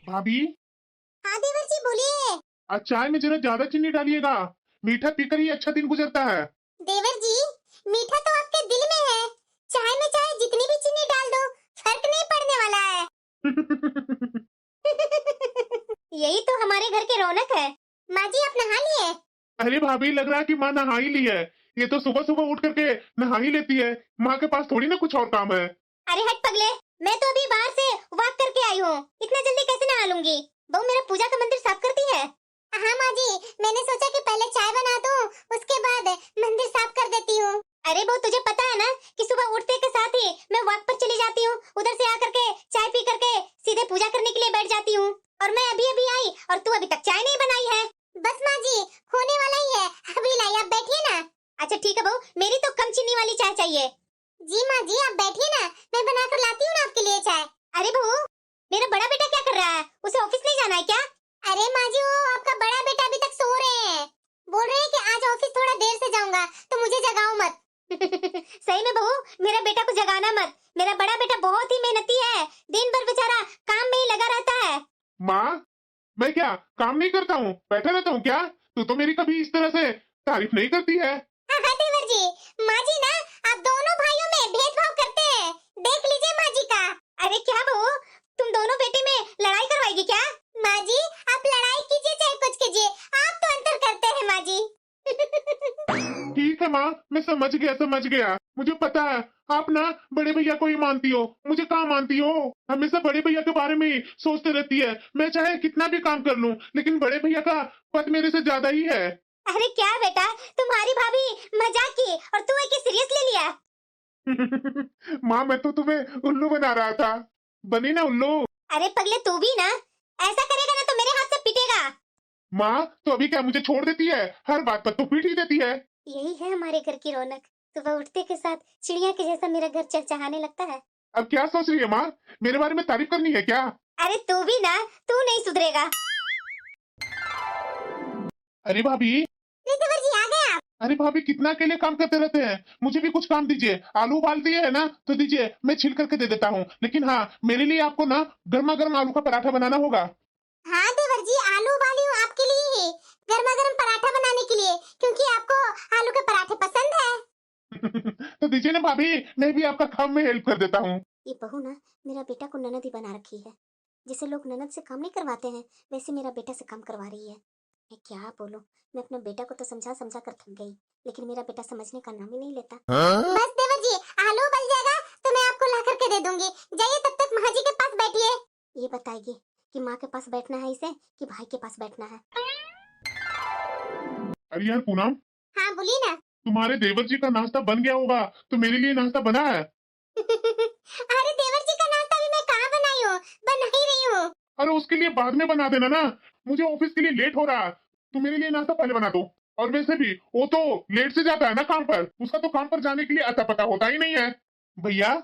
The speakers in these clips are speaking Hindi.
भाभी, हाँ देवर जी बोलिए। आज चाय में जरा ज्यादा चीनी डालिएगा। मीठा पीकर ही अच्छा दिन गुजरता है। देवर जी, मीठा तो आपके दिल में है। चाय में चाहे जितनी भी चीनी डाल दो, फर्क नहीं पड़ने वाला है। यही तो हमारे घर की रौनक है। माँ जी आप नहा लिए? अरे भाभी, लग रहा है कि माँ नहा ही ली है। ये तो सुबह सुबह उठ करके नहा ही लेती है। माँ के पास थोड़ी ना कुछ और काम है। अरे हट पगले, मैं तो अभी बाहर से वॉक करके आई हूँ। इतना जल्दी कैसे नहा लूंगी? बहू मेरा पूजा का मंदिर साफ करती है। हाँ माँ जी, मैंने सोचा कि पहले चाय बना दूं, उसके बाद मंदिर साफ कर देती हूँ। अरे बहू तुझे पता है ना कि सुबह उठते के साथ ही मैं वॉक पर चली जाती हूँ। उधर से आकर के चाय पी करके सीधे पूजा करने के लिए बैठ जाती हूँ। और मैं अभी अभी आई और तू अभी तक चाय नहीं बनाई है। बस माँ जी, होने वाला ही है, अभी लाई, आप बैठिए ना। अच्छा ठीक है बहू, मेरी तो कम चीनी वाली चाय चाहिए। जी माँ जी आप बैठिए ना, मैं बना कर लाती हूँ ना आपके लिए चाय। अरे बहू, मेरा बड़ा बेटा क्या कर रहा है? उसे ऑफिस नहीं जाना है क्या? अरे माँ जी, वो आपका बड़ा बेटा अभी तक सो रहे हैं। बोल रहे हैं कि आज ऑफिस थोड़ा देर से जाऊंगा, तो मुझे जगाओ मत। सही में बहू, मेरा बेटा को जगाना मत। मेरा बड़ा बेटा बहुत ही मेहनती है, दिन भर बेचारा काम में ही लगा रहता है। माँ, मैं क्या काम नहीं करता हूँ, बैठा रहता हूँ क्या? तू तो मेरी कभी इस तरह से तारीफ नहीं करती है। हाँ देवर जी, माँ जी ना आप दोनों भाइयों में भेदभाव करते हैं। देख लीजिए माँ जी का। अरे क्या बहू, तुम दोनों बेटे में लड़ाई करवाएगी क्या? माँ जी आप लड़ाई कीजिए चाहे कुछ कीजिए, आप तो अंतर करते हैं माँ जी। ठीक है माँ, मैं समझ गया। मुझे पता है आप ना बड़े भैया को ही मानती हो, मुझे कहाँ मानती हो। हमेशा बड़े भैया के बारे में ही सोचते रहती है। मैं चाहे कितना भी काम कर लूँ, लेकिन बड़े भैया का पद मेरे से ज्यादा ही है। अरे क्या बेटा, तुम्हारी भाभी मजाक की और तू एक सीरियस ले लिया। माँ, मैं तो तुम्हें उल्लू बना रहा था। बनी ना उल्लू। अरे पगले तू भी ना ऐसा करेगा ना तो मेरे हाथ से पिटेगा। माँ, तो अभी क्या मुझे छोड़ देती है? हर बात पर तो पीट ही देती है। यही है हमारे घर की रौनक। सुबह उठते के साथ चिड़िया के जैसा मेरा घर चहचहाने लगता है। अब क्या सोच रही है माँ? मेरे बारे में तारीफ करनी है क्या? अरे तू भी ना, तू नहीं सुधरेगा। अरे भाभी। देवर जी आ गए आप? अरे भाभी, कितना अकेले काम करते रहते हैं? मुझे भी कुछ काम दीजिए। आलू उबाल दिए है ना, तो दीजिए, मैं छिल करके दे देता हूँ। लेकिन हाँ, मेरे लिए आपको ना गर्मा गर्म आलू का पराठा बनाना होगा। हाँ देवर जी, आलू उबाली हूँ आपके लिए ही, गर्मा गर्म पराठा बनाने के लिए, क्योंकि आपको आलू के पराठे पसंद है। तो दीजिए ना भाभी, मैं भी आपका काम में हेल्प कर देता हूँ। ये बहू ना मेरा बेटा को ननद ही बना रखी है। जैसे लोग ननद से काम नहीं करवाते हैं, वैसे मेरा बेटा से काम करवा रही है। मैं क्या बोलूं, मैं अपने बेटा को तो समझा समझा कर थक गई, लेकिन मेरा बेटा समझने का नाम ही नहीं लेता। बस देवर जी, आलू उबल जाएगा तो मैं आपको ला करके दे दूंगी। जाइए तब तक माँ जी के पास बैठिए। ये बताएगी कि माँ के पास बैठना है इसे कि भाई के पास बैठना है। अरे यार पूनम, हाँ बोलिए ना। तुम्हारे देवर जी का नाश्ता बन गया होगा, तो मेरे लिए नाश्ता बना है? अरे देवर जी का नाश्ता भी मैं कहाँ बनाई हूँ, बना ही रही हूँ। अरे उसके लिए बाद में बना देना ना। मुझे ऑफिस के लिए लेट हो रहा है। तुम मेरे लिए नाश्ता पहले बना दो। और वैसे भी वो तो लेट से जाता है ना काम पर, उसका तो काम पर जाने के लिए अता पता होता ही नहीं है। भैया,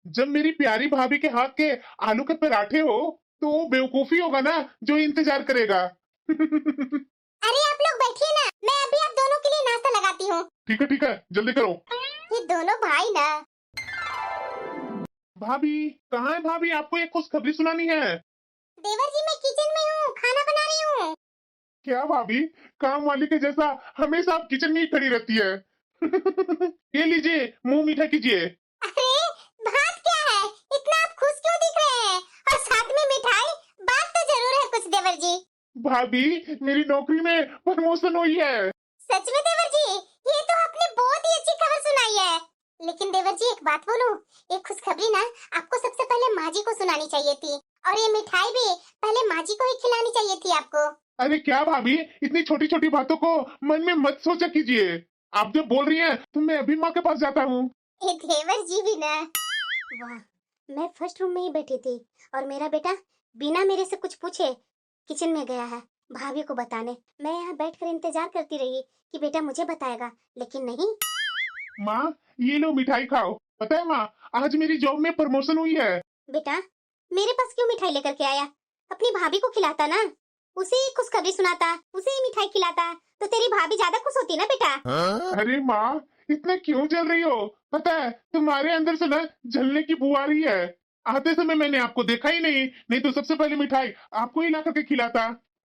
जब मेरी प्यारी भाभी के हाथ के आलू के पराठे हो, तो वो बेवकूफी होगा ना जो इंतजार करेगा। अरे आप लोग बैठिए ना, मैं अभी आप दोनों के लिए नाश्ता लगाती हूँ। ठीक है, जल्दी करो। ये दोनों भाई ना। भाभी, कहाँ है भाभी? आपको एक खुशखबरी सुनानी है। देवर जी मैं किचन में हूँ, खाना बना रही हूँ। क्या भाभी, काम वाली के जैसा हमेशा आप किचन में ही खड़ी रहती है। ये लीजिए, मुंह मीठा कीजिए। अरे बात क्या है, इतना आप खुश क्यों दिख रहे हैं? और साथ में मिठाई, बात तो जरूर है कुछ देवर जी। भाभी, मेरी नौकरी में प्रमोशन हुई है। सच में देवर जी, ये तो आपने बहुत ही अच्छी खबर सुनाई है। लेकिन देवर जी एक बात बोलूं, ये खुशखबरी ना आपको सबसे पहले माँ जी को सुनानी चाहिए थी, और ये मिठाई भी पहले माँ जी को ही खिलानी चाहिए थी आपको। अरे क्या भाभी, इतनी छोटी छोटी बातों को मन में मत सोचा कीजिए। आप जब बोल रही हैं तो मैं अभी माँ के पास जाता हूँ। ये देवर जी भी ना। वाह, मैं फर्स्ट रूम में ही बैठी थी और मेरा बेटा बिना मेरे से कुछ पूछे किचन में गया है भाभी को बताने। मैं यहाँ बैठकर इंतजार करती रही कि बेटा मुझे बताएगा, लेकिन नहीं। माँ, ये लो मिठाई खाओ। पता है माँ, आज मेरी जॉब में प्रमोशन हुई है। बेटा मेरे पास क्यों मिठाई लेकर के आया? अपनी भाभी को खिलाता ना, उसे ही खुशखबरी सुनाता, उसे ही मिठाई खिलाता, तो तेरी भाभी ज्यादा खुश होती ना बेटा। अरे माँ, इतना क्यों जल रही हो? पता है तुम्हारे अंदर से ना जलने की बू आ रही है। आते समय मैंने आपको देखा ही नहीं तो सबसे पहले मिठाई आपको ही ला करके खिलाता।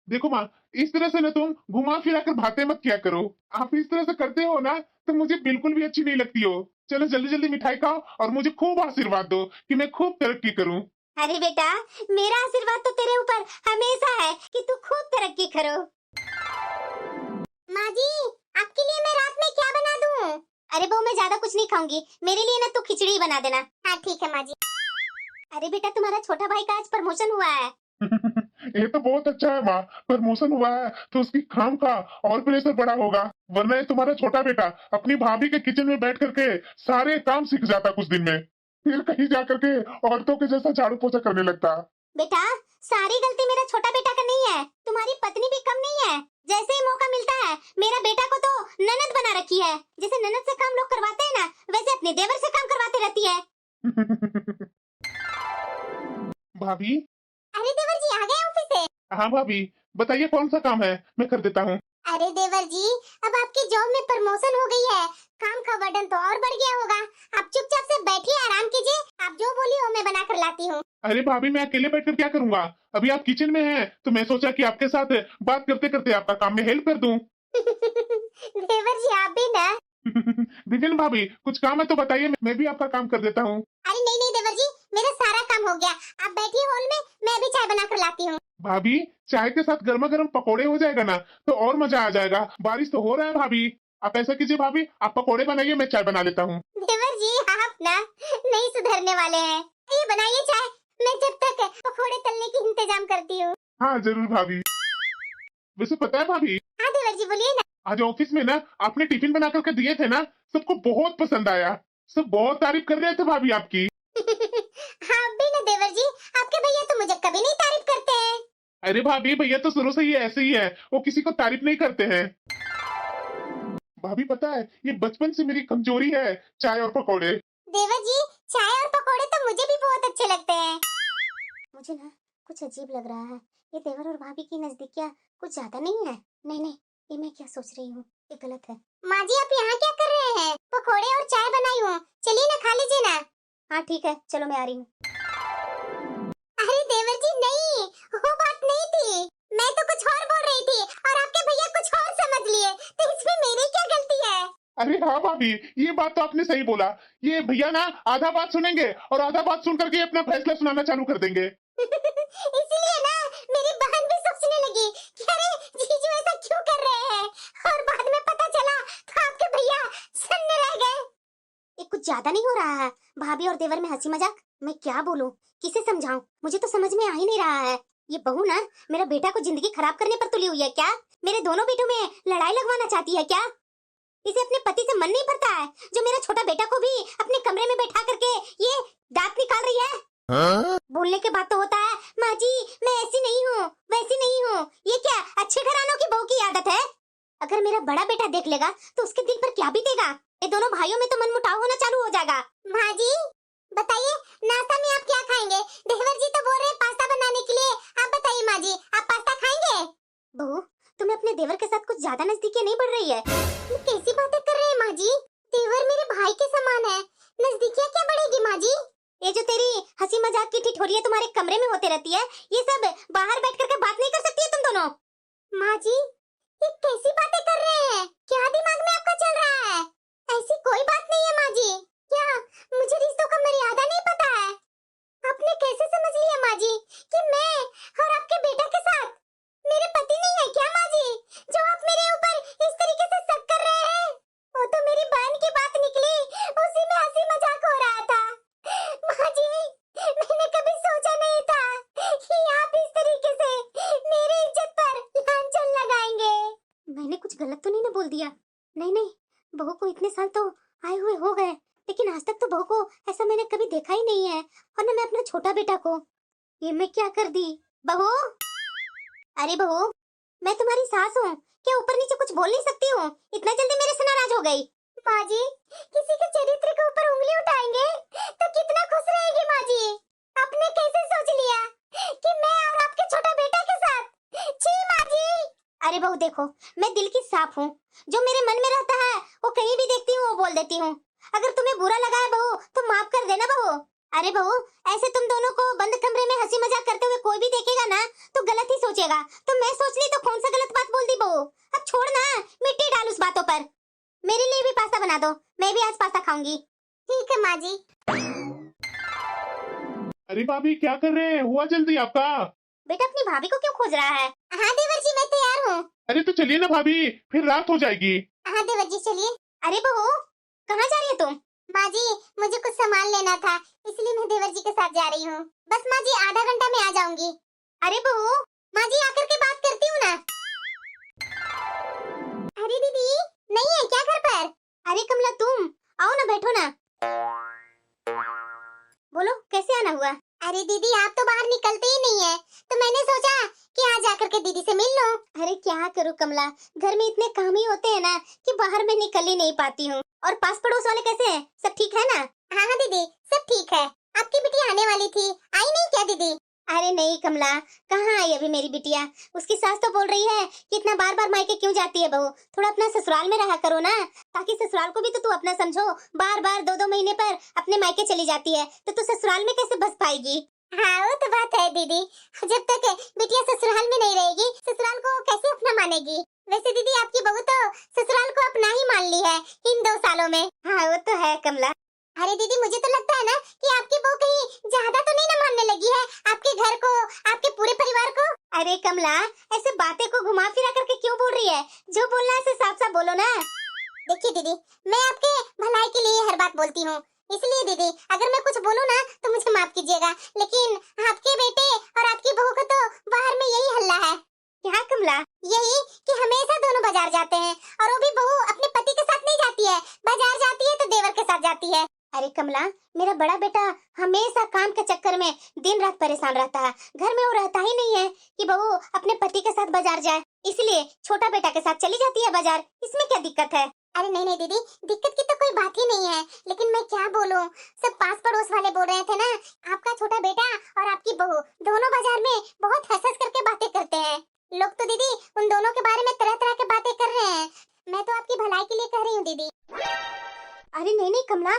देखो माँ, इस तरह से ना तुम घुमा फिरा कर बातें मत किया करो। आप इस तरह से करते हो ना तो मुझे बिल्कुल भी अच्छी नहीं लगती हो। चलो जल्दी जल्दी मिठाई खाओ और मुझे खूब आशीर्वाद दो कि मैं खूब तरक्की करूं। अरे बेटा, मेरा आशीर्वाद तो तेरे ऊपर हमेशा है कि तू खूब तरक्की करो। माँ जी, आपके लिए मैं रात में क्या बना दूं? अरे बहू, मैं ज्यादा कुछ नहीं खाऊंगी, मेरे लिए ना तू खिचड़ी बना देना। हाँ ठीक है माँ जी। अरे बेटा, तुम्हारा छोटा भाई का आज प्रमोशन हुआ है। ये तो बहुत अच्छा है माँ। प्रमोशन हुआ है तो उसकी काम का और प्रेशर बड़ा होगा, वरना ये तुम्हारा छोटा बेटा अपनी भाभी के किचन में बैठ करके सारे काम सीख जाता कुछ दिन में, फिर कहीं जा करके औरतों के जैसा झाड़ू पोछा करने लगता। बेटा, सारी गलती मेरा छोटा बेटा का नहीं है, तुम्हारी पत्नी भी कम नहीं है। जैसे ही मौका मिलता है मेरा बेटा को तो ननद बना रखी है। जैसे ननद से काम लोग करवाते हैं ना, वैसे अपने देवर से काम करवाते रहती है। भाभी। अरे देवर जी, आ गए ऑफिस से? हाँ भाभी, बताइए कौन सा काम है, मैं कर देता हूँ। अरे देवर जी, अब आपकी जॉब में प्रमोशन हो गई है, काम का बर्डन तो और बढ़ गया होगा। आप चुपचाप से बैठिए, आराम कीजिए, आप जो बोली वो मैं बना कर लाती हूँ। अरे भाभी, मैं अकेले बैठकर क्या करूंगा? अभी आप किचन में हैं तो मैं सोचा कि आपके साथ बात करते करते आपका काम में हेल्प कर दूं। देवर जी, आप भी ना। दिव्यन भाभी, कुछ काम है तो बताइए, मैं भी आपका काम कर देता हूँ। अरे नहीं नहीं देवर जी, मेरा सारा काम हो गया, आप बैठिए हॉल में, मैं अभी चाय बना कर लाती हूँ। भाभी, चाय के साथ गर्मा गर्म पकोड़े हो जाएगा ना तो और मजा आ जाएगा। बारिश तो हो रहा है भाभी, आप ऐसा कीजिए भाभी, आप पकोड़े बनाइए, मैं चाय बना लेता हूँ। देवर जी, आप ना नहीं सुधरने वाले हैं। ये बनाइए चाय, मैं जब तक पकोड़े तलने की इंतजाम करती हूँ। हाँ जरूर भाभी। वैसे पता है भाभी, हाँ देवर जी, बोलिए ना। आज ऑफिस में ना आपने टिफिन बना करके दिए थे ना, सबको बहुत पसंद आया। सब बहुत तारीफ कर रहे थे भाभी आपकी। हाँ भी ना देवर जी, आपके भैया तो मुझे कभी नहीं तारीफ करते हैं। अरे भाभी, भैया तो शुरू से ही ऐसे ही है, वो किसी को तारीफ नहीं करते हैं। भाभी पता है, ये बचपन से मेरी कमजोरी है, चाय और पकोड़े। देवर जी, चाय और पकोड़े तो मुझे भी बहुत अच्छे लगते हैं। मुझे ना कुछ अजीब लग रहा है, ये देवर और भाभी की नजदीकियां कुछ ज्यादा नहीं है। नहीं नहीं, ये मैं क्या सोच रही हूँ, ये गलत है। माँ जी, आप यहाँ क्या कर रहे हैं? पकोड़े और चाय बनाई हूँ, चलिए ना, खा लीजिए ना। हाँ ठीक है, चलो मैं आ रही हूँ। अरे देवर जी नहीं, वो बात नहीं थी, मैं तो कुछ और बोल रही थी और आपके भैया कुछ और समझ लिए, तो इसमें मेरी क्या गलती है? अरे हाँ भाभी, ये बात तो आपने सही बोला। ये भैया ना आधा बात सुनेंगे और आधा बात सुन करके अपना फैसला सुनाना चालू कर देंगे। इसीलिए ना मेरी बहन भी सोचने लगी कि अरे जीजू ऐसा क्यों कर रहे हैं, और बाद में पता चला तो आपके भैया सुनने रह गए। ये कुछ ज्यादा नहीं हो रहा है? भाभी और देवर में हंसी मजाक, मैं क्या बोलूं, किसे समझाऊं, मुझे तो समझ में आ ही नहीं रहा है। ये बहू ना मेरा बेटा को जिंदगी खराब करने पर तुली हुई है क्या? मेरे दोनों बेटों में लड़ाई लगवाना चाहती है क्या? इसे अपने पति से मन नहीं भरता है जो मेरा छोटा बेटा को भी अपने कमरे में बैठा करके ये दांत निकाल रही है। हाँ? बोलने के बाद तो होता है, माँ जी मैं ऐसी नहीं हूँ, वैसी नहीं हूँ, ये क्या अच्छे घरानों की बहू की आदत है? अगर मेरा बड़ा बेटा देख लेगा तो उसके दिल पर क्या बीतेगा? ये दोनों भाइयों में तो मनमुटाव होना चालू हो जाएगा। माँ जी बताइए, नाश्ता में आप क्या खाएंगे? देवर जी तो बोल रहे हैं पास्ता बनाने के लिए, आप बताइए माँ जी, आप पास्ता खाएंगे? बहू, तुम्हें अपने देवर के साथ कुछ ज्यादा नजदीकी नहीं बढ़ रही है? ये कैसी बातें कर रहे हैं माँ जी? देवर मेरे भाई के समान है, नजदीकियाँ क्या बढ़ेगी माँ जी? ये जो तेरी हंसी मजाक की ठिठोरियां तुम्हारे कमरे में होते रहती है, ये सब बाहर बैठ करके बात नहीं कर सकती है तुम दोनों? माँ जी ये कैसी बातें कर रहे हैं? क्या दिमाग में आपका चल रहा है? ऐसी कोई बात नहीं है माँ जी। क्या मुझे रिश्तों का मर्यादा नहीं पता है? आपने कैसे समझ लिया माँ जी कि मैं और आपके बेटा के साथ मेरे पति नहीं है क्या माँ जी, जो आप मेरे ऊपर इस तरीके से शक कर रहे हैं? वो तो मेरी बहन की बात निकली, उसी में हंसी मजाक हो रहा था। माँ जी मैंने कभी सोचा नहीं था कि आप इस तरीके से मेरी इज्जत पर लांछन लगाएंगे। मैंने कुछ गलत तो नहीं ना बोल दिया? नहीं नहीं, बहू को इतने साल तो आए हुए हो गए, लेकिन आज तक तो बहू को ऐसा मैंने कभी देखा ही नहीं है, और ना मैं अपना छोटा बेटा को। ये मैं क्या कर दी? बहू, अरे बहू, मैं तुम्हारी सास हूँ, क्या ऊपर नीचे कुछ बोल नहीं सकती हूँ? इतना जल्दी मेरे से नाराज हो गई? माँ जी किसी के चरित्र के ऊपर उंगली उठाएंगे तो कितना खुश रहेगी माँ जी। आपने कैसे सोच लिया कि मैं और आपके छोटा बेटा के साथ? छी माँ जी। अरे बहू देखो, मैं दिल की साफ हूँ, जो मेरे मन में रहता है वो कहीं भी देखती हूँ वो बोल देती हूँ। अगर तुम्हें बुरा लगा है बहू तो माफ कर देना बहू। अरे बहू, ऐसे तुम दोनों को बंद कमरे में हंसी मजाक करते हुए कोई भी देखेगा ना तो गलत ही सोचेगा। तो मैं सोच ली तो कौन सा गलत बात बोल दी बहू। अब छोड़ ना, मिट्टी डाल उस बातों पर। मेरे लिए भी पास्ता बना दो, मैं भी आज पास्ता खाऊंगी। ठीक है माँ जी। अरे भाभी क्या कर रहे हैं, हुआ जल्दी आपका? बेटा अपनी भाभी को क्यों खोज रहा है? हाँ देवर जी मैं तैयार हूँ। अरे तो चलिए ना भाभी, फिर रात हो जाएगी। हाँ देवर जी चलिए। अरे बहू कहाँ जा रही है तुम? माँ जी मुझे कुछ सामान लेना था, इसलिए मैं देवर जी के साथ जा रही हूँ। बस माँ जी आधा घंटा में आ जाऊंगी। अरे बहू, माँ जी आकर के बात करती हूँ ना। अरे दीदी नहीं है क्या घर पर? अरे कमला तुम आओ ना, बैठो ना। बोलो कैसे आना हुआ? अरे दीदी आप तो बाहर निकलते ही नहीं है, तो मैंने सोचा कि आज आकर के दीदी से मिल लो। अरे क्या करूँ कमला, घर में इतने काम ही होते हैं ना कि बाहर में निकल ही नहीं पाती हूँ। और पास पड़ोस वाले कैसे हैं, सब ठीक है ना? हाँ हाँ दीदी सब ठीक है। आपकी बिटिया आने वाली थी, आई नहीं क्या दीदी? अरे नहीं कमला, कहाँ आई अभी मेरी बिटिया। उसकी सास तो बोल रही है कि इतना बार बार मायके क्यों जाती है बहू, थोड़ा अपना ससुराल में रहा करो ना, ताकि ससुराल को भी तो तू अपना समझो। बार बार 2-2 महीने पर अपने मायके चली जाती है तो तू ससुराल में कैसे बस पाएगी? हाँ वो तो बात है दीदी, जब तक बिटिया ससुराल में नहीं रहेगी ससुराल को कैसे अपना मानेगी। वैसे दीदी आपकी बहू तो ससुराल को अपना ही मान ली है इन 2 सालों में। हाँ वो तो है कमला। अरे दीदी मुझे तो लगता है ना कि आपकी बहू कहीं ज्यादा तो नहीं ना मानने लगी है आपके घर को, आपके पूरे परिवार को। अरे कमला ऐसे बातें को घुमा फिरा करके क्यों बोल रही है, जो बोलना है साफ साफ बोलो ना। देखिए दीदी मैं आपके भलाई के लिए हर बात बोलती हूँ, इसलिए दीदी अगर मैं कुछ बोलूँ ना तो मुझे माफ कीजिएगा, लेकिन आपके बेटे और आपकी बहू का तो बाहर में यही हल्ला है। क्या कमला? यही कि हमेशा दोनों बाजार जाते हैं, और वो भी बहू अपने पति के साथ नहीं जाती है, बाजार जाती है तो देवर के साथ जाती है। अरे कमला मेरा बड़ा बेटा हमेशा काम के चक्कर में दिन रात परेशान रहता है, घर में वो रहता ही नहीं है कि बहू अपने पति के साथ बाजार जाए, इसलिए छोटा बेटा के साथ चली जाती है बाजार। इसमें क्या दिक्कत है? अरे नहीं नहीं दीदी दिक्कत की तो कोई बात ही नहीं है, लेकिन मैं क्या बोलूं, सब पास पड़ोस वाले बोल रहे थे ना आपका छोटा बेटा और आपकी बहू दोनों बाजार में बहुत हंस हंस करके बातें करते हैं। लोग तो दीदी उन दोनों के बारे में तरह तरह के बातें कर रहे हैं, मैं तो आपकी भलाई के लिए कह रही हूँ दीदी। अरे नहीं नहीं कमला,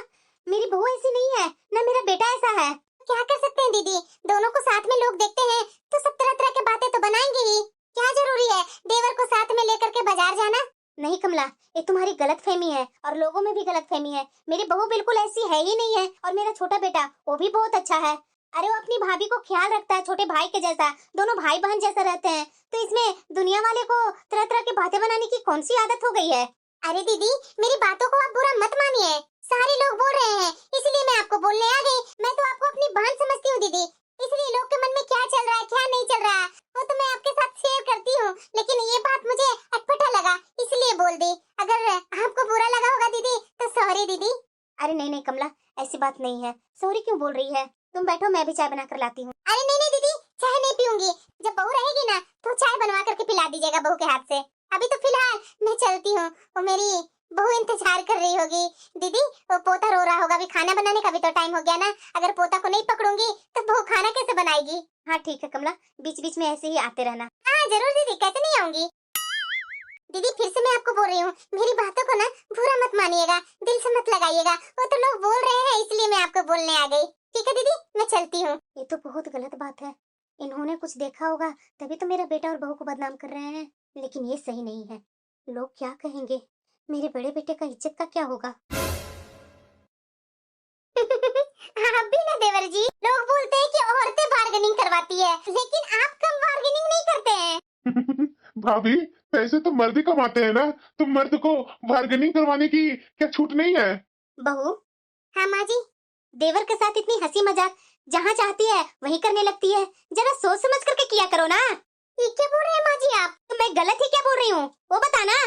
मेरी बहू ऐसी नहीं है, न मेरा बेटा ऐसा है। क्या कर सकते हैं दीदी, दोनों को साथ में लोग देखते हैं तो सब तरह तरह की बातें तो बनाएंगे ही। क्या जरूरी है देवर को साथ में लेकर के बाजार जाना? नहीं कमला ये तुम्हारी गलतफहमी है और लोगों में भी गलतफहमी है। मेरी बहू बिल्कुल ऐसी है ही नहीं है, और मेरा छोटा बेटा वो भी बहुत अच्छा है। अरे वो अपनी भाभी को ख्याल रखता है छोटे भाई के जैसा, दोनों भाई बहन जैसा रहते हैं। तो इसमें दुनिया वाले को तरह तरह की बातें बनाने की कौन सी आदत हो गई है? अरे दीदी मेरी बातों को आप बुरा मत मानिए, सारे लोग बोल रहे हैं इसलिए मैं आपको बोलने आ गई। मैं तो आपको अपनी बहन समझती हूँ दीदी, इसलिए लोग के मन में क्या चल रहा है क्या नहीं चल रहा है वो तो मैं आपके साथ शेयर करती हूँ, लेकिन ये बात मुझे अटपटा लगा इसलिए बोल दी। अगर आपको बुरा लगा होगा दीदी तो सॉरी दीदी। अरे नहीं नहीं कमला ऐसी बात नहीं है, सॉरी क्यों बोल रही है? तुम बैठो मैं भी चाय बना कर लाती हूँ। अरे नहीं नहीं दीदी चाय नहीं पीऊंगी, जब बहू रहेगी ना तो चाय बनवा करके पिला दीजिएगा बहू के हाथ से। अभी तो फिलहाल मैं चलती हूँ, वो मेरी बहू इंतजार कर रही होगी। दीदी वो पोता रो रहा होगा, अभी खाना बनाने का भी तो टाइम हो गया ना, अगर पोता को नहीं पकड़ूंगी तो बहू खाना कैसे बनाएगी? हाँ ठीक है कमला, बीच बीच में ऐसे ही आते रहना। हाँ जरूर दीदी, कैसे नहीं आऊंगी। दीदी फिर से मैं आपको बोल रही हूँ मेरी बातों को ना बुरा मत मानिएगा, दिल से मत लगाइएगा, वो तो लोग बोल रहे हैं इसलिए मैं आपको बोलने आ गई। ठीक है दीदी मैं चलती हूँ। ये तो बहुत गलत बात है, इन्होंने कुछ देखा होगा तभी तो मेरा बेटा और बहू को बदनाम कर रहे हैं, लेकिन ये सही नहीं है। लोग क्या कहेंगे, मेरे बड़े बेटे का इज्जत का क्या होगा? आप भी ना देवर जी, लोग बोलते हैं कि औरतें बार्गेनिंग करवाती है, लेकिन आप कम बार्गेनिंग नहीं करते हैं। भाभी पैसे तो मर्द ही कमाते हैं ना, तो मर्द को बार्गेनिंग करवाने की क्या छूट नहीं है? बहू हाँ माँ जी, देवर के साथ इतनी हंसी मजाक जहाँ चाहती है वहीं करने लगती है, जरा सोच समझ करके किया करो ना। ये क्या बोल रहे हैं माँ जी आप? तो मैं गलत ही क्या बोल रही हूँ वो बताना।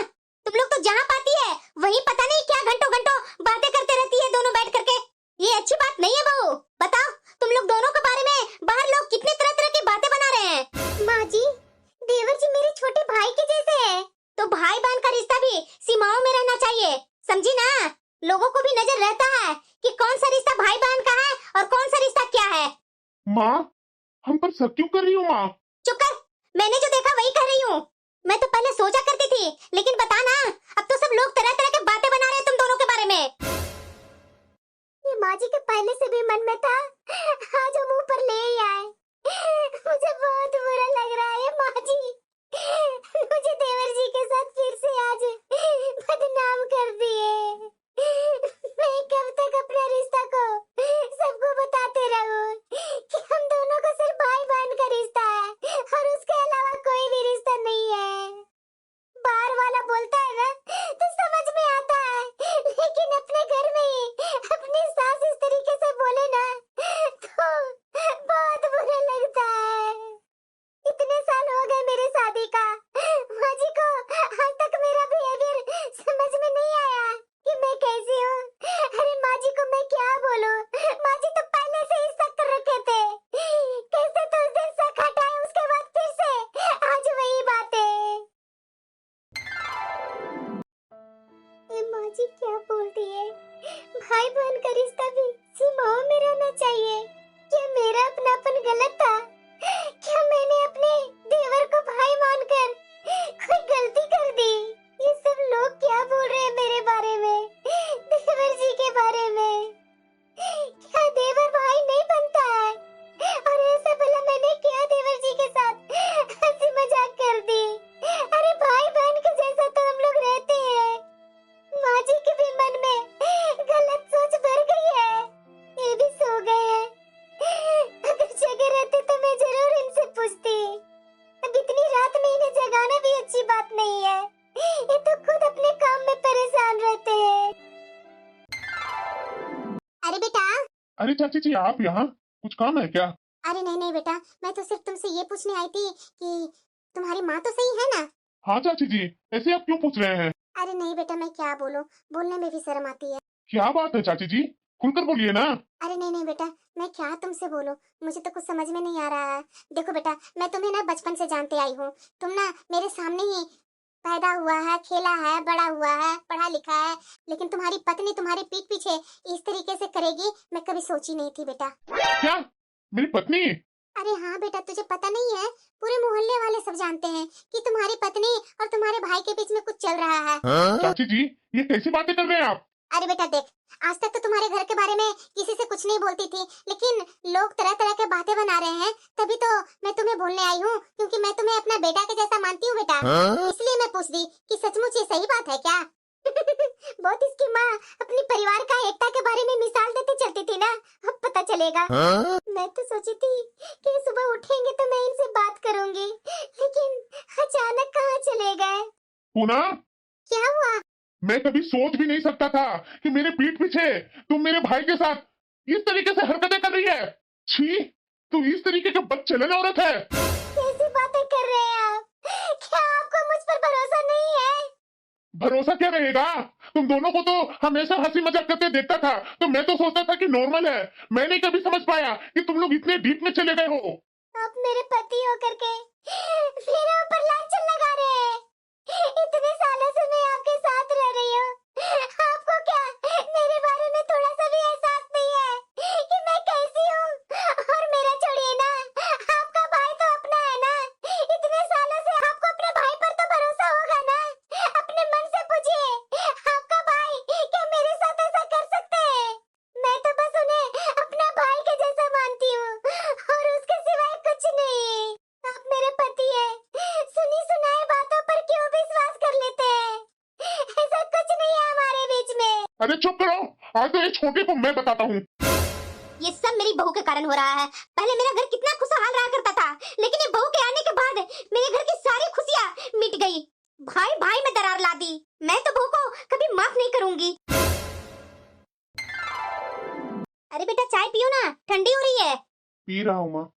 तुम लोग तो जहाँ पाती है वहीं पता नहीं क्या घंटों घंटों बातें करते रहती है दोनों बैठ करके, ये अच्छी बात नहीं है बहू। बताओ तुम लोग दोनों के बारे में बाहर लोग कितने तरह तरह की बातें बना रहे हैं। माँ जी देवर जी मेरे छोटे भाई के जैसे हैं, तो भाई बहन का रिश्ता भी सीमाओं में रहना चाहिए, समझी ना? लोगों को भी नजर रहता है कि कौन सा रिश्ता भाई बहन का है और कौन सा रिश्ता क्या है। माँ हम पर शक क्यों कर रही हो माँ? चुप कर, मैंने जो देखा वही कह रही हूँ। मैं तो पहले सोचा करती थी, लेकिन बता ना अब तो सब लोग तरह तरह के बातें बना रहे हैं तुम दोनों के बारे में। ये माँ जी के पहले से भी मन में था, आज हम ऊपर ले ही आए। मुझे बहुत बुरा लग रहा है माँ जी, मुझे देवर जी के साथ फिर से आज बदनाम कर दिए। मैं कब तक अपने रिश्ता को सबको बताते रहूं कि हम दोनों का सिर्फ भाई बहन का रिश्ता है और उसके अलावा कोई भी रिश्ता नहीं है। बाहर वाला बोलता है ना तो समझ में आता है, लेकिन अपने घर में ही अपनी सास इस तरीके से बोले ना तो बहुत बुरा लगता है। इतने साल हो गए मेरी शादी का, माँ जी को आज तक मेरा बिहेवियर समझ में नहीं आया कि मैं कैसी हूँ। अरे माँ जी को मैं क्या बोलूँ, माँ जी तो पहले से ही शक कर रखे थे। कैसे तो उस दिन शक हटाए, उसके बाद फिर से आज वही बातें। ये माँ जी क्या बोलती है, भाई बहन का रिश्ता भी सीमाओं में रहना चाहिए। क्या मेरा अपनापन गलत था? क्या मैंने अपने देवर को भाई मानकर कोई गलती कर दी? ये सब लोग क्या बोल रहे हैं मेरे बारे में, देवर जी के बारे में? क्या देवर भाई नहीं बनता है? और ऐसा भला मैंने क्या देवर जी के साथ हंसी मजाक कर दी? अरे भाई बहन के जैसा तो हम लोग रहते हैं। माँ जी के भी मन में गलत सोच भर गई है, ये भी सो गए हैं। अगर जगह रहते तो मैं जरूर इनसे पूछती। अब इतनी रात में इन्हें जगाना भी अच्छी बात नहीं है, ये तो खुद अपने काम में परेशान रहते हैं। अरे बेटा। अरे चाची जी, आप यहाँ कुछ काम है क्या? अरे नहीं नहीं बेटा, मैं तो सिर्फ तुमसे ये पूछने आई थी कि तुम्हारी माँ तो सही है ना? हाँ चाची जी, ऐसे आप क्यों पूछ रहे हैं? अरे नहीं बेटा, मैं क्या बोलूं, बोलने में भी शर्म आती है। क्या बात है चाची जी, खुलकर बोलिए ना। अरे नहीं नहीं बेटा, मैं क्या तुमसे बोलूं, मुझे तो कुछ समझ में नहीं आ रहा है। देखो बेटा, मैं तुम्हें ना बचपन से जानते आई हूँ, तुम ना मेरे सामने ही पैदा हुआ है, खेला है, बड़ा हुआ है, पढ़ा लिखा है, लेकिन तुम्हारी पत्नी तुम्हारे पीठ पीछे इस तरीके से करेगी मैं कभी सोची नहीं थी बेटा। क्या? मेरी पत्नी? अरे हाँ बेटा, तुझे पता नहीं है, पूरे मोहल्ले वाले सब जानते हैं कि तुम्हारी पत्नी और तुम्हारे भाई के बीच में कुछ चल रहा है। चाची जी, ये कैसी बातें कर रहे हैं आप? अरे बेटा देख, आज तक तो तुम्हारे घर के बारे में किसी से कुछ नहीं बोलती थी, लेकिन लोग तरह तरह के बातें बना रहे हैं, तभी तो मैं तुम्हें बोलने आई हूँ, क्योंकि मैं तुम्हें अपना बेटा के जैसा मानती हूँ बेटा। इसलिए मैं पूछ दी कि सचमुच ये सही बात है क्या? बहुत इसकी माँ अपनी परिवार का एकता के बारे में मिसाल देते चलती थी ना, अब पता चलेगा। मैं तो सोची थी कि सुबह उठेंगे तो मैं इनसे बात करूंगी, लेकिन अचानक कहाँ चले गए। पूना, क्या हुआ? मैं कभी सोच भी नहीं सकता था कि मेरे पीठ पीछे तुम मेरे भाई के साथ इस तरीके से हरकतें कर रही है। छी, तू इस तरीके का बदचलन औरत है। कैसी बातें कर रहे हैं आप? क्या आपको मुझ पर भरोसा नहीं है? भरोसा क्या रहेगा? तुम दोनों को तो हमेशा हंसी मजाक करते देखता था, तो मैं तो सोचता था कि नॉर्मल है। मैं नहीं कभी समझ पाया कि तुम लोग इतने डीप में चले गए हो। आप मेरे पति होकर के मेरे ऊपर लांछन लगा रहे हैं। इतने सालों से मैं आपके साथ रह रही हूँ, आपको क्या मेरे बारे में थोड़ा सा भी एहसास नहीं है कि मैं कैसी हूँ? और मेरा छोड़िए ना, आपका भाई तो अपना है ना, इतने सालों से आपको अपने भाई पर तो भरोसा होगा ना? अपने मन से पूछिए, आपका भाई क्या मेरे साथ ऐसा कर सकते हैं? मैं तो बस उन्हें अपना भाई के जैसा मानती हूँ और उसके सिवाय कुछ नहीं। आप मेरे पति हैं, सुनी सुनाई बातों पर क्यों विश्वास कर लेते हैं? ऐसा कुछ नहीं है हमारे बीच में। अरे चुप करो, आज तो ये छोटे को मैं बताता हूँ। ये सब मेरी बहू के कारण हो रहा है। पहले मेरा घर कितना खुशहाल रहा करता था, लेकिन ये बहू के आने के बाद मेरे घर की सारी खुशियाँ मिट गई। भाई भाई में दरार ला दी। मैं तो बहू को कभी माफ नहीं करूंगी। अरे बेटा चाय पियो ना, ठंडी हो रही है। पी रहा हूँ माँ।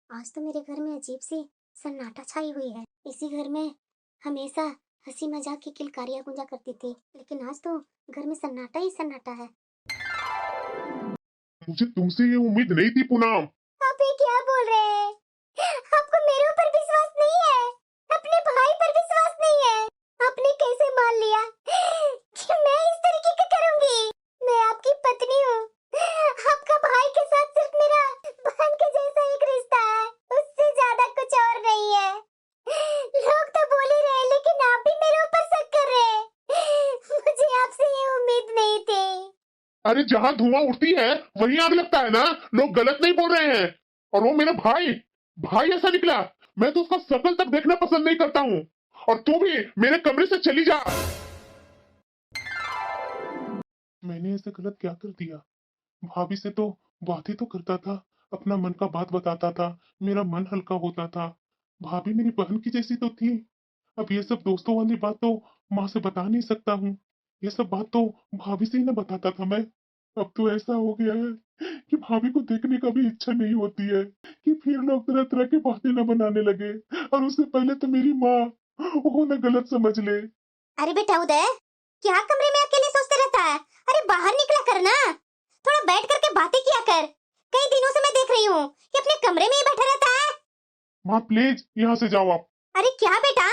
आज तो मेरे घर में अजीब सी सन्नाटा छाई हुई है। इसी घर में हमेशा हंसी मजाक की किलकारियां गूंजा करती थी, लेकिन आज तो घर में सन्नाटा ही सन्नाटा है। मुझे तुमसे ये उम्मीद नहीं थी पूनम। आप ये क्या बोल रहे हैं? आपको मेरे ऊपर विश्वास नहीं है, अपने भाई पर विश्वास नहीं है? आपने कैसे मान लिया कि मैं इस तरीके का करूंगी? मैं आपकी पत्नी हूँ, आपका भाई के साथ सिर्फ मेरा बहन के जैसा एक रिश्ता है, उससे ज्यादा कुछ और नहीं है। लोग तो बोल ही रहे, लेकिन आप भी मेरे ऊपर शक कर रहे हैं। मुझे आपसे ये उम्मीद नहीं थी। अरे जहां धुआं उठती है वहीं आग लगता है ना, लोग गलत नहीं बोल रहे हैं। और वो मेरा भाई भाई ऐसा निकला, मैं तो उसका शकल तक देखना पसंद नहीं करता हूँ। और तू भी मेरे कमरे से चली जा। मैंने ऐसे गलत क्या कर दिया? भाभी से तो बातें तो करता था, अपना मन का बात बताता था, मेरा मन हल्का होता था। भाभी मेरी बहन की जैसी तो थी। अब ये सब दोस्तों वाली बात तो माँ से बता नहीं सकता हूँ। ये सब बात तो भाभी से ही ना बताता था मैं। अब तो ऐसा हो गया है कि भाभी को देखने का भी इच्छा नहीं होती है, कि फिर लोग तरह तरह की बातें न बनाने लगे। और उससे पहले तो मेरी माँ वो न गलत समझ ले। अरे बेटा उदय, क्या कमरे में अकेले सोचते रहता है? अरे बाहर निकला कर ना, थोड़ा बैठ करके बातें किया कर। कई दिनों से मैं देख रही हूँ कि अपने कमरे में ही बैठा रहता है। माँ प्लीज यहाँ से जाओ आप। अरे क्या बेटा,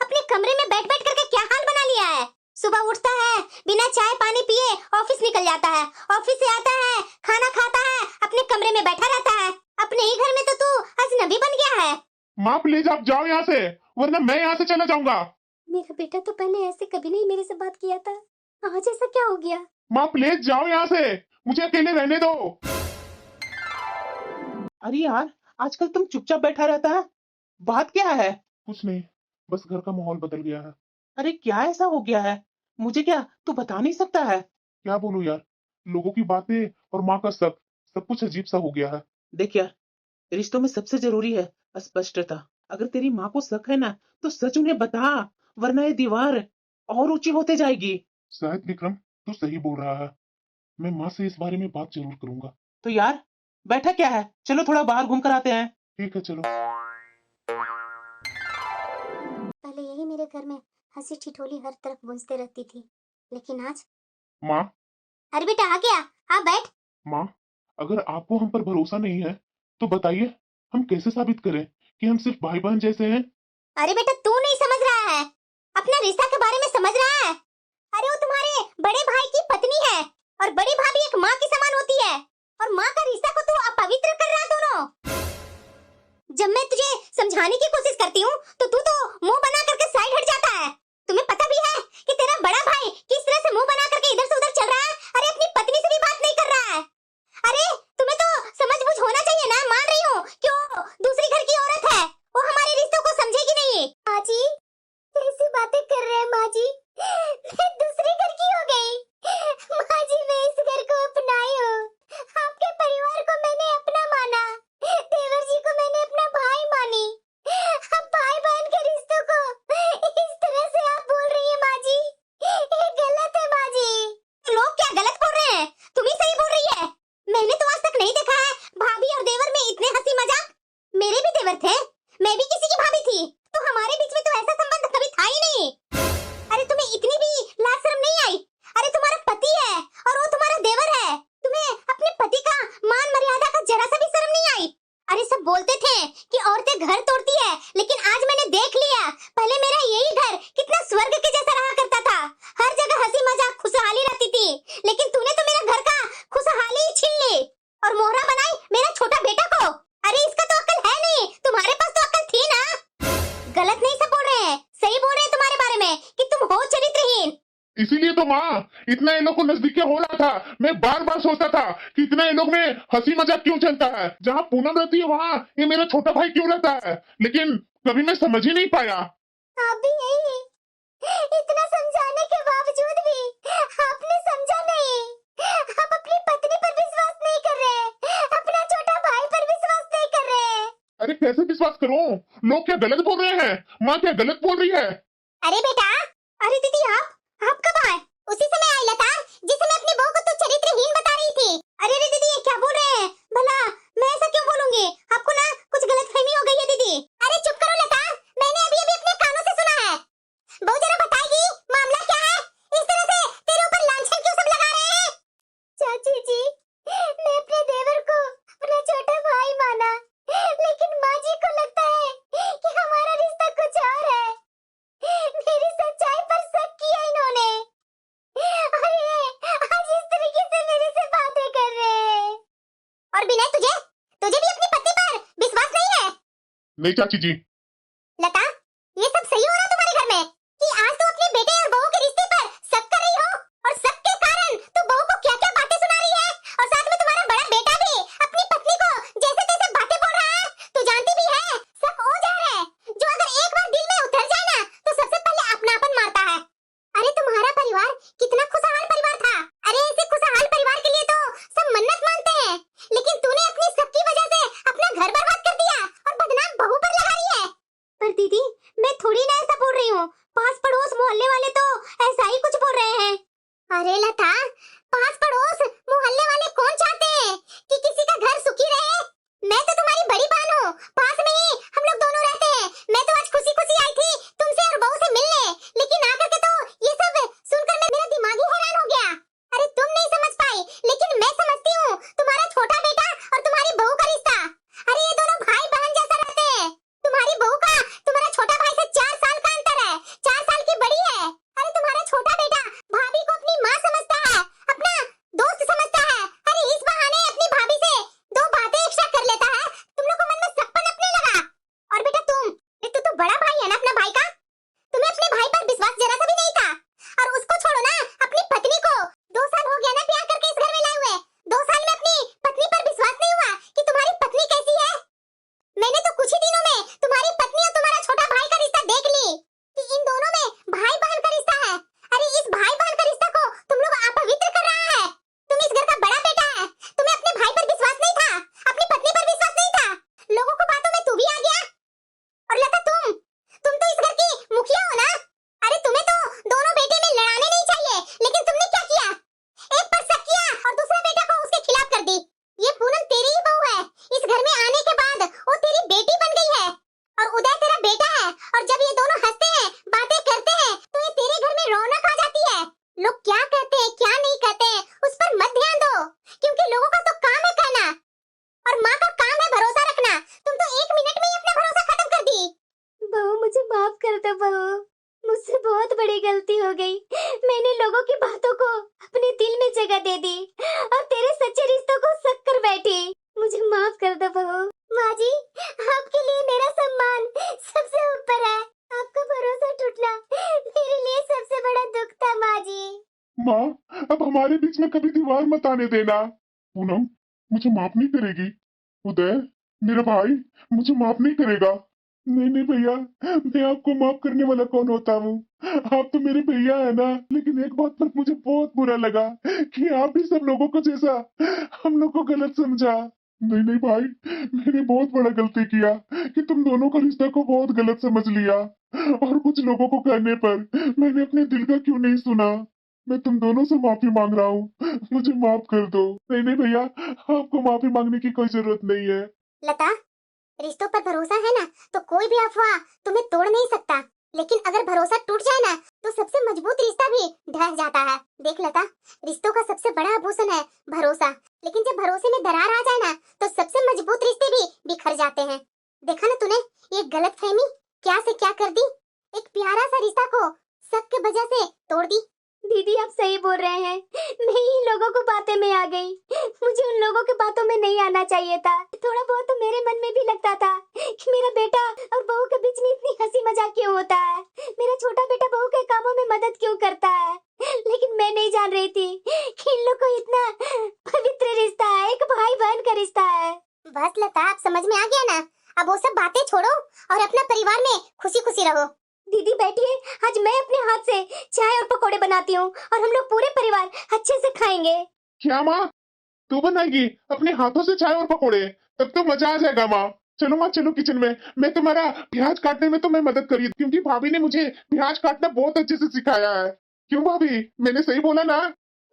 अपने कमरे में बैठ बैठ करके क्या हाल बना लिया है? सुबह उठता है, बिना चाय पानी पिए ऑफिस निकल जाता है, ऑफिस से आता है, खाना खाता है, अपने कमरे में बैठा रहता है। अपने ही घर में तो तू अजनबी बन गया है। माँ प्लीज आप जाओ यहाँ से, वरना मैं यहाँ से चला जाऊंगा। मेरा बेटा तो पहले ऐसे कभी नहीं मेरे से बात किया था, आज ऐसा क्या हो गया? माँ प्लीज जाओ यहाँ से, मुझे अकेले रहने दो। अरे यार, आजकल तुम चुपचाप बैठा रहता है, बात क्या है? कुछ नहीं, बस घर का माहौल बदल गया है। अरे क्या ऐसा हो गया है? मुझे क्या तू बता नहीं सकता है? क्या बोलूं यार, लोगों की बातें और माँ का शक, सब कुछ अजीब सा हो गया है। देख यार, रिश्तों में सबसे जरूरी है स्पष्टता। अगर तेरी माँ को शक है ना, तो सच उन्हें बता, वरना ये दीवार और ऊंची होते जाएगी। शायद विक्रम तू सही बोल रहा है, मैं माँ से इस बारे में बात जरूर करूंगा। तो यार बैठा क्या है, चलो थोड़ा बाहर घूम कर आते हैं। ठीक है चलो। पहले यही मेरे घर में हंसी ठिठोली हर तरफ गूंजते रहती थी, लेकिन आज। माँ अरे बेटा आ गया, आ बैठ। माँ, अगर आपको हम पर भरोसा नहीं है तो बताइए, हम कैसे साबित करें कि हम सिर्फ भाई बहन जैसे हैं? अरे बेटा तू नहीं समझ रहा है, अपना रिश्ता के बारे में समझ रहा है? अरे वो तुम्हारे बड़े भाई की पत्नी है, और बड़ी भाभी एक माँ की समान होती है, और माँ का रिश्ता को तू अपवित्र कर रहा है दोनों। जब मैं तुझे समझाने की कोशिश करती हूँ तो तू तो मुंह बना करके साइड हट जाता है। तुम्हें पता भी है कि तेरा बड़ा भाई किस तरह से मुंह बना करके इधर से उधर चल रहा है? अरे अपनी पत्नी से भी बात नहीं कर रहा है। अरे तुम्हें तो समझ बुझ होना चाहिए ना। मान रही हूँ कि वो दूसरी घर की औरत है, वो हमारे रिश्तों को समझेगी नहीं। माँ जी कैसी बातें कर रहे हैं माँ जी, मैं दूसरी घर की हो गई। माँ जी मैं इस घर को अपनाई हूँ, आपके परिवार को मैंने अपना माना, देवर जी को मैंने अपना भाई मानी। अब भाई बहन के रिश्तों को इस तरह से आप बोल रही है माँ जी, ये गलत है माँ जी। लोग क्या गलत बोल रहे हैं, तुम ही सही बोल रही है। मैंने तो आज तक नहीं देखा है भाभी और देवर में इतने हंसी मजाक। मेरे भी देवर थे, मैं भी किसी की भाभी थी, तो हमारे बीच में तो ऐसा संबंध कभी था ही नहीं। अरे तुम्हें इतनी भी लाज शर्म नहीं आई? अरे तुम्हारा पति है और वो तुम्हारा देवर है, तुम्हें अपने पति का मान मर्यादा का जरा सा भी शर्म नहीं आई? अरे सब बोलते थे कि औरतें घर तोड़ती है, लेकिन आज मैंने देख लिया, पहले मेरा यही घर कितना स्वर्ग के जैसा रहा करता था। हर जगह हंसी मजाक खुशहाली रहती थी, लेकिन तूने तो मेरा घर का खुशहाली ही छीन ली और मोहरा बनाई मेरा छोटा बेटा को। अरे इसका तो अक्ल है नहीं, तुम्हारे पास तो अक्ल थी ना। गलत नहीं सब बोल रहे हैं, सही बोल रहे हैं तुम्हारे बारे में कि तुम हो चरित्रहीन। इसीलिए तो माँ इतना इन लोग को नजदीकी हो रहा था। मैं बार बार सोचता था कि इतना इन लोग में हंसी मजाक क्यों चलता है, जहाँ पूनम रहती है वहाँ ये मेरा छोटा भाई क्यों रहता है, लेकिन कभी मैं समझ ही नहीं पाया। आप भी यही, इतना समझाने के बावजूद भी आपने समझा नहीं। आप अपनी पत्नी पर विश्वास नहीं कर रहे, अपना छोटा भाई पर विश्वास नहीं कर रहे। अरे कैसे विश्वास करूं, लोग क्या गलत बोल रहे हैं, माँ क्या गलत बोल रही है। अरे बेटा, अरे दीदी आप कब आए? उसी समय आई लता जिस समय अपनी बहू को तो चरित्रहीन बता रही थी। अरे रे दीदी ये क्या बोल रहे हैं भला, मैं ऐसा क्यों बोलूंगी? आपको ना कुछ गलतफहमी हो गई है दीदी। अरे चुप करो लता, मैंने अभी अभी अपने कानों से सुना है। बहू जरा बताएगी मामला क्या है, इस तरह से तेरे ऊपर लांछन क्यों सब लगा रहे हैं? चाची जी मैं अपने देवर को अपना छोटा भाई माना, लेकिन माँ जी को लगता है कि हमारा रिश्ता कुछ और है। मेरी सच्चाई पर शक किया इन्होंने, और ये आज इस तरीके से मेरे से बातें कर रहे हैं। और विनय तुझे भी अपनी पत्नी पर विश्वास नहीं है? नहीं चाची जी। लता ये सब सही हो रहा है तुम्हारे घर में कि आज तू अपने बेटे और बहू के रिश्ते पर शक कर रही हो, और शक के कारण तू बहू को क्या क्या बातें दीदी मैं थोड़ी ना ऐसा बोल रही हूँ, पास पड़ोस मोहल्ले वाले तो ऐसा ही कुछ बोल रहे हैं। अरे लता, पास पड़ोस मोहल्ले वाले कौन चाहते हैं कि किसी का घर सुखी रहे? मैं तो तुम्हारी बड़ी बहन हूँ, पास में ही हम लोग दोनों रहते हैं। मैं तो आज खुशी खुशी आई थी तुमसे और बहू से मिलने, लेकिन आकर के तो ये सब सुनकर मेरा दिमाग ही हैरान हो गया। अरे तुम नहीं समझ पाई, लेकिन मैं समझती हूँ। तुम्हारा छोटा बेटा और तुम्हारी बहू का रिश्ता, अरे ये दोनों भाई बहन जैसा रहते हैं। तुम्हारी बहू का तुम्हारा छोटा भाई से 4 साल का अंतर है, 4 साल की बड़ी है। अरे तुम्हारा छोटा बेटा भाभी को अपनी माँ समझता है, अपना दोस्त समझता है। अरे इस बहाने अपनी भाभी से 2 बातें एक्स्ट्रा कर लेता है। तुम लोग को मन में सपन अपने लगा। और बेटा तू तो बड़ा भाई है ना अपना भाई का, तुम्हें अपने भाई पर विश्वास जरा सा भी नहीं था। और उसको छोड़ो ना, अपनी पत्नी को 2 साल हो गया ना ब्याह करके इस घर में लाए हुए, 2 साल में अपनी पत्नी पर विश्वास नहीं हुआ कि तुम्हारी पत्नी कैसी है? मैंने तो कुछ ही दिनों में तुम्हारी पत्नी और तुम्हारा छोटा भाई का रिश्ता देख ली कि इन दोनों में भाई बहन का रिश्ता है। अरे इस भाई बहन का रिश्ता को तुम लोग अपवित्र कर रहा है। तुम इस घर का बड़ा बेटा है, तुम्हें अपने भाई पर विश्वास नहीं था, अपनी पत्नी पर विश्वास नहीं था, लोगों को बातों में तू भी आ गया। और लता तुम तो इस घर की मुखिया हो ना। अरे तुम्हें तो दोनों बेटे में लड़ाने नहीं चाहिए, लेकिन तुमने क्या किया? एक पर शक किया और दूसरा बेटा को उसके खिलाफ कर दी। ये पूनम तेरी ही बहू है, इस घर में आने के बाद वो तेरी बेटी बन गई है और उदय तेरा बेटा है। और जब ये दोनों हंसते हैं, बातें करते हैं, तो ये तेरे घर में रौनक आ जाती है। लोग क्या कहते हैं क्या नहीं कहते हैं उस पर मत ध्यान दो, क्योंकि लोगों का तो काम है कहना और माँ का काम है भरोसा रखना। तुम तो 1 मिनट में ही अपना भरोसा खत्म कर दी। बहू मुझे माफ कर दो बहू, मुझसे बहुत बड़ी गलती हो गई। मैंने लोगों की बातों को अपने दिल में जगह दे दी और तेरे सच्चे रिश्तों को शक कर बैठी। मुझे माफ कर दो बहू। माँ जी, आपके लिए मेरा सम्मान सबसे ऊपर है। आपका भरोसा टूटना मेरे लिए सबसे बड़ा दुख था माँ जी। माँ, अब हमारे बीच में कभी दीवार मत आने देना। पूनम मुझे माफ नहीं करेगी? उदय मेरा भाई मुझे माफ नहीं करेगा? नहीं नहीं भैया, मैं आपको माफ करने वाला कौन होता हूँ? आप तो मेरे भैया है ना। लेकिन एक बात पर मुझे बहुत बुरा लगा कि आप भी सब लोगों को जैसा हम लोग को गलत समझा। नहीं नहीं भाई, मैंने बहुत बड़ा गलती किया कि तुम दोनों का रिश्ता को बहुत गलत समझ लिया और कुछ लोगों को कहने पर मैंने अपने दिल का क्यों नहीं सुना। मैं तुम दोनों से माफी मांग रहा हूँ, मुझे माफ कर दो। नहीं नहीं भैया, आपको माफी मांगने की कोई जरूरत नहीं है। लता, रिश्तों पर भरोसा है ना तो कोई भी अफवाह तुम्हें तोड़ नहीं सकता, लेकिन अगर भरोसा टूट जाए ना तो सबसे मजबूत रिश्ता भी ढह जाता है। देख लता, रिश्तों का सबसे बड़ा आभूषण है भरोसा, लेकिन जब भरोसे में दरार आ जाए ना तो सबसे मजबूत रिश्ते भी बिखर जाते हैं। देखा ना तूने, ये गलतफहमी क्या से क्या कर दी, एक प्यारा सा रिश्ता को शक के वजह से तोड़ दी। दीदी आप सही बोल रहे हैं, मैं ही लोगों को बातें में आ गई। मुझे उन लोगों के बातों में नहीं आना चाहिए था। थोड़ा बहुत तो मेरे मन में भी लगता था कि मेरा बेटा और बहू के बीच में इतनी हंसी मजाक क्यों होता है, मेरा छोटा बेटा बहू के कामों में मदद क्यों करता है। लेकिन मैं नहीं जान रही थी कि इन लोग को इतना पवित्र रिश्ता है, एक भाई बहन का रिश्ता है। बस लता, आप समझ में आ गया ना। अब वो सब बातें छोड़ो और अपना परिवार में खुशी खुशी रहो। दीदी बैठिए, आज मैं अपने हाथ से चाय और पकोड़े बनाती हूँ और हम लोग पूरे परिवार अच्छे से खाएंगे। क्या माँ, तू बनाएगी अपने हाथों से चाय और पकोड़े? तब तो मजा आ जाएगा माँ। चलो माँ, चलो किचन में। मैं तुम्हारा प्याज काटने में तो मैं मदद करी, क्योंकि भाभी ने मुझे प्याज काटना बहुत अच्छे से सिखाया है। क्यों भाभी, मैंने सही बोला ना?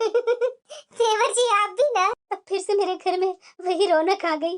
देवर जी आप भी ना। अब फिर से मेरे घर में वही रौनक आ गई।